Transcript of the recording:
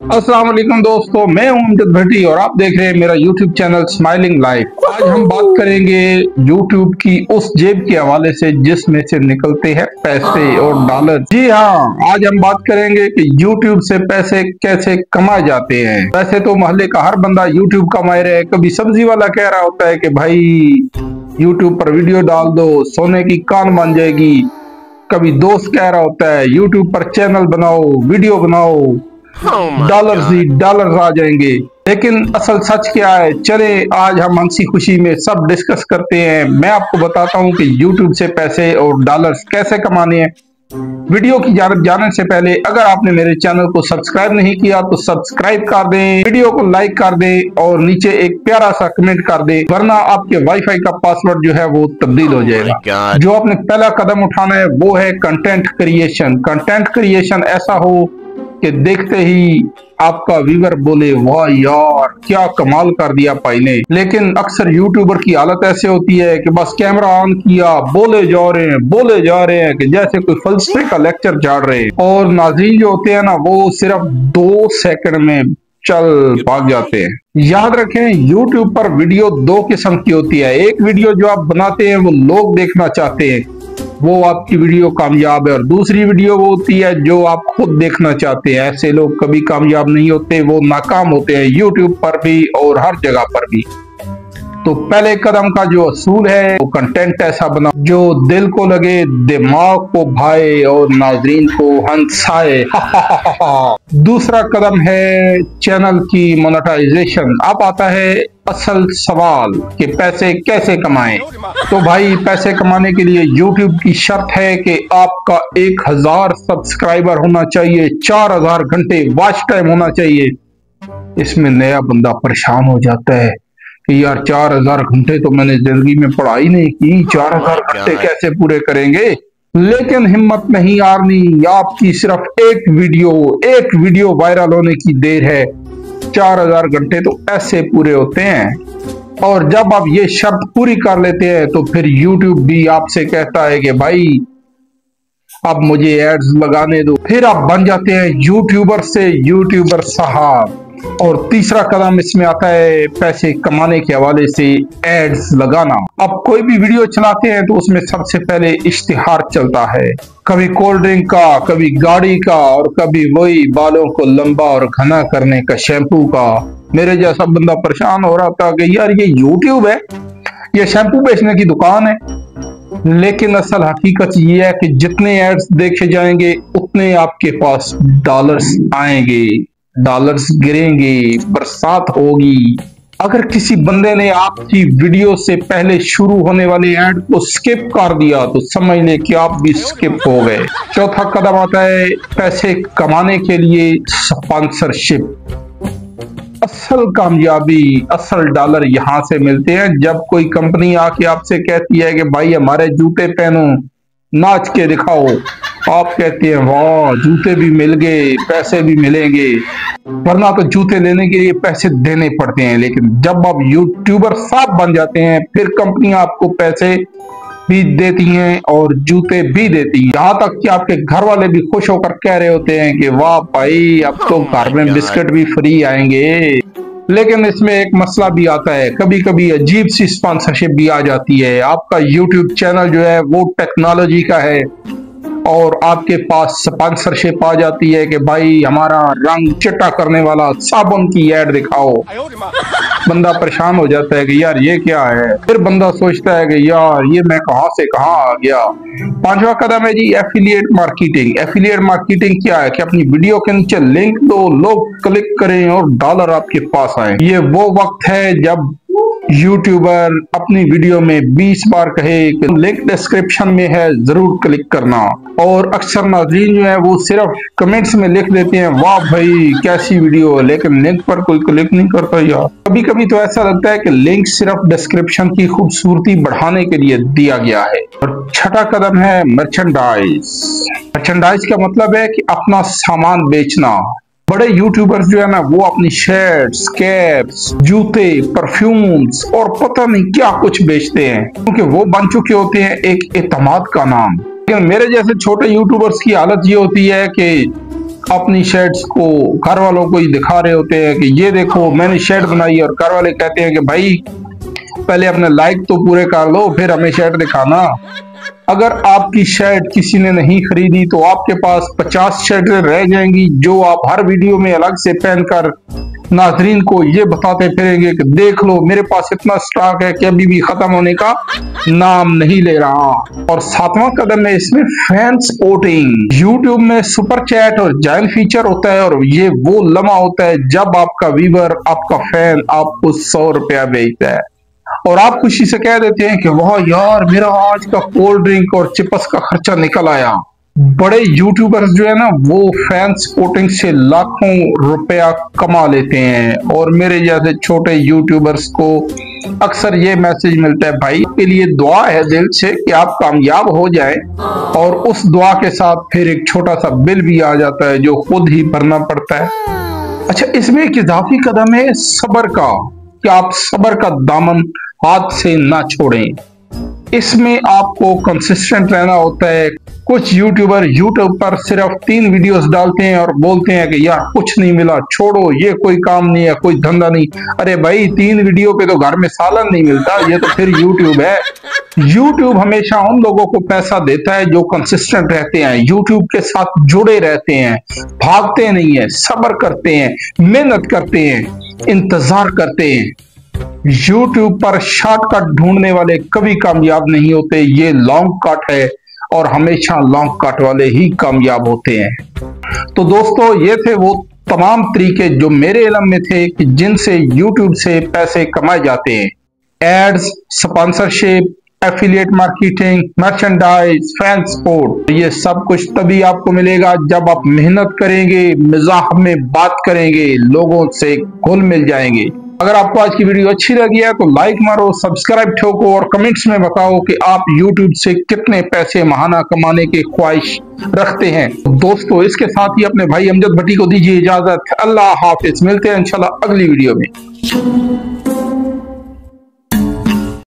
अस्सलाम वालेकुम दोस्तों, मैं हूं अमजद भट्टी और आप देख रहे हैं मेरा YouTube चैनल स्माइलिंग लाइफ। आज हम बात करेंगे YouTube की उस जेब के हवाले से जिसमें से निकलते हैं पैसे और डॉलर। जी हाँ, आज हम बात करेंगे कि YouTube से पैसे कैसे कमाए जाते हैं। वैसे तो मोहल्ले का हर बंदा YouTube का माहिर है। कभी सब्जी वाला कह रहा होता है कि भाई YouTube पर वीडियो डाल दो, सोने की कान बन जाएगी। कभी दोस्त कह रहा होता है YouTube पर चैनल बनाओ, वीडियो बनाओ, डॉलर्स ही डॉलर्स आ जाएंगे। लेकिन असल सच क्या है, चले आज हम हंसी खुशी में सब डिस्कस करते हैं। मैं आपको बताता हूं कि YouTube से पैसे और डॉलर्स कैसे कमाने हैं। वीडियो की जानब जाने से पहले अगर आपने मेरे चैनल को सब्सक्राइब नहीं किया तो सब्सक्राइब कर दें, वीडियो को लाइक कर दें और नीचे एक प्यारा सा कमेंट कर दें, वरना आपके वाईफाई का पासवर्ड जो है वो तब्दील हो जाएगा। जो आपने पहला कदम उठाना है वो है कंटेंट क्रिएशन। कंटेंट क्रिएशन ऐसा हो कि देखते ही आपका व्यूअर बोले वाह यार क्या कमाल कर दिया भाई ने। लेकिन अक्सर यूट्यूबर की हालत ऐसे होती है कि बस कैमरा ऑन किया, बोले जा रहे हैं कि जैसे कोई फलसफे का लेक्चर झाड़ रहे हैं। और नाज़रीन जो होते हैं ना, वो सिर्फ 2 सेकंड में चल भाग जाते हैं। याद रखें, YouTube पर वीडियो 2 किस्म की होती है। एक वीडियो जो आप बनाते हैं वो लोग देखना चाहते हैं, वो आपकी वीडियो कामयाब है। और दूसरी वीडियो वो होती है जो आप खुद देखना चाहते हैं। ऐसे लोग कभी कामयाब नहीं होते, वो नाकाम होते हैं YouTube पर भी और हर जगह पर भी। तो पहले कदम का जो असूल है वो कंटेंट ऐसा बना जो दिल को लगे, दिमाग को भाए और नाजरीन को हंसाए। दूसरा कदम है चैनल की मोनेटाइजेशन। अब आता है असल सवाल कि पैसे कैसे कमाएं। तो भाई पैसे कमाने के लिए YouTube की शर्त है कि आपका 1000 सब्सक्राइबर होना चाहिए, 4000 घंटे वॉच टाइम होना चाहिए। इसमें नया बंदा परेशान हो जाता है कि यार 4000 घंटे तो मैंने जिंदगी में पढ़ाई नहीं की, 4000 घंटे कैसे पूरे करेंगे। लेकिन हिम्मत नहीं हारनी, आपकी सिर्फ एक वीडियो वायरल होने की देर है। 4000 घंटे तो ऐसे पूरे होते हैं। और जब आप ये शर्त पूरी कर लेते हैं तो फिर YouTube भी आपसे कहता है कि भाई अब मुझे एड्स लगाने दो। फिर आप बन जाते हैं यूट्यूबर से यूट्यूबर साहब। और तीसरा कदम इसमें आता है पैसे कमाने के हवाले से एड्स लगाना। अब कोई भी वीडियो चलाते हैं तो उसमें सबसे पहले इश्तिहार चलता है, कभी कोल्ड ड्रिंक का, कभी गाड़ी का और कभी वही बालों को लंबा और घना करने का शैम्पू का। मेरे जैसा बंदा परेशान हो रहा था कि यार ये यूट्यूब है, ये शैम्पू बेचने की दुकान है। लेकिन असल हकीकत ये है कि जितने एड्स देखे जाएंगे उतने आपके पास डॉलर्स आएंगे, डॉलर्स गिरेंगे, बरसात होगी। अगर किसी बंदे ने आपकी वीडियो से पहले शुरू होने वाले ऐड को स्किप कर दिया तो समझ लें कि आप भी स्किप हो गए। चौथा कदम आता है पैसे कमाने के लिए स्पॉन्सरशिप। असल कामयाबी, असल डॉलर यहाँ से मिलते हैं जब कोई कंपनी आके आपसे कहती है कि भाई हमारे जूते पहनो, नाच के दिखाओ। आप कहते हैं वाह जूते भी मिल गए, पैसे भी मिलेंगे। वरना तो जूते लेने के लिए पैसे देने पड़ते हैं। लेकिन जब आप यूट्यूबर साहब बन जाते हैं फिर कंपनी आपको पैसे भी देती हैं और जूते भी देती हैं। यहाँ तक कि आपके घर वाले भी खुश होकर कह रहे होते हैं कि वाह भाई अब तो घर में बिस्किट भी फ्री आएंगे। लेकिन इसमें एक मसला भी आता है, कभी कभी अजीब सी स्पॉन्सरशिप भी आ जाती है। आपका YouTube चैनल जो है वो टेक्नोलॉजी का है और आपके पास स्पॉन्सरशिप आ जाती है कि भाई हमारा रंग चिट्टा करने वाला साबुन की ऐड दिखाओ। बंदा परेशान हो जाता है कि यार ये क्या है। फिर बंदा सोचता है कि यार ये मैं कहां से कहां आ गया। 5वां कदम है जी एफिलिएट मार्केटिंग। एफिलिएट मार्केटिंग क्या है कि अपनी वीडियो के नीचे लिंक दो, लोग क्लिक करें और डॉलर आपके पास आए। ये वो वक्त है जब यूट्यूबर अपनी वीडियो में 20 बार कहे कि लिंक डिस्क्रिप्शन में है, जरूर क्लिक करना। और अक्सर नाज़रीन जो है वो सिर्फ कमेंट्स में लिख देते हैं वाह भाई कैसी वीडियो है, लेकिन लिंक पर कोई क्लिक नहीं करता यार। कभी कभी तो ऐसा लगता है कि लिंक सिर्फ डिस्क्रिप्शन की खूबसूरती बढ़ाने के लिए दिया गया है। और छठा कदम है मर्चेंडाइज। मर्चेंडाइज का मतलब है कि अपना सामान बेचना। बड़े यूट्यूबर्स जो है ना वो अपनी शर्ट्स, कैप्स, जूते, परफ्यूम्स और पता नहीं क्या कुछ बेचते हैं, क्योंकि वो बन चुके होते हैं एक एतमाद का नाम। लेकिन मेरे जैसे छोटे यूट्यूबर्स की हालत ये होती है कि अपनी शेड्स को घर वालों को ही दिखा रहे होते हैं कि ये देखो मैंने शेड बनाई, और घर वाले कहते हैं कि भाई पहले अपने लाइक तो पूरे कर लो फिर हमें शेड दिखाना। अगर आपकी शेड किसी ने नहीं खरीदी तो आपके पास 50 शेड रह जाएंगी, जो आप हर वीडियो में अलग से पहनकर नाजरीन को ये बताते फिरेंगे कि देख लो मेरे पास इतना स्टॉक है कि अभी भी खत्म होने का नाम नहीं ले रहा। और 7वां कदम है इसमें फैन सपोर्टिंग। यूट्यूब में सुपर चैट और जॉइन फीचर होता है, और ये वो लम्हा होता है जब आपका व्यूअर, आपका फैन आपको 100 रुपया भेजता है और आप खुशी से कह देते हैं कि वाह यार मेरा आज का कोल्ड ड्रिंक और चिप्स का खर्चा निकल आया। बड़े यूट्यूबर्स जो है ना वो फैन सपोर्टिंग से लाखों रुपया कमा लेते हैं, और मेरे जैसे छोटे यूट्यूबर्स को अक्सर ये मैसेज मिलता है, भाई के लिए दुआ है दिल से कि आप कामयाब हो जाए, और उस दुआ के साथ फिर एक छोटा सा बिल भी आ जाता है जो खुद ही भरना पड़ता है। अच्छा, इसमें एक इजाफी कदम है सब्र का, कि आप सब्र का दामन हाथ से ना छोड़ें। इसमें आपको कंसिस्टेंट रहना होता है। कुछ यूट्यूबर यूट्यूब पर सिर्फ 3 वीडियोस डालते हैं और बोलते हैं कि यार कुछ नहीं मिला, छोड़ो ये कोई काम नहीं है, कोई धंधा नहीं। अरे भाई 3 वीडियो पे तो घर में सालन नहीं मिलता, ये तो फिर यूट्यूब है। यूट्यूब हमेशा उन लोगों को पैसा देता है जो कंसिस्टेंट रहते हैं, यूट्यूब के साथ जुड़े रहते हैं, भागते नहीं है, सब्र करते हैं, मेहनत करते हैं, इंतजार करते हैं। YouTube पर शॉर्टकट ढूंढने वाले कभी कामयाब नहीं होते, ये लॉन्ग कट है और हमेशा लॉन्ग कट वाले ही कामयाब होते हैं। तो दोस्तों ये थे वो तमाम तरीके जो मेरे इल्म में थे कि जिनसे YouTube से पैसे कमाए जाते हैं। Ads, sponsorship, affiliate marketing, merchandise, fan support, ये सब कुछ तभी आपको मिलेगा जब आप मेहनत करेंगे, मिजाह में बात करेंगे, लोगों से घुल मिल जाएंगे। अगर आपको आज की वीडियो अच्छी लगी है तो लाइक मारो, सब्सक्राइब ठोको और कमेंट्स में बताओ कि आप YouTube से कितने पैसे महाना कमाने की ख्वाहिश रखते हैं। दोस्तों इसके साथ ही अपने भाई अमजद भट्टी को दीजिए इजाजत। अल्लाह हाफिज, मिलते हैं इंशाल्लाह अगली वीडियो में।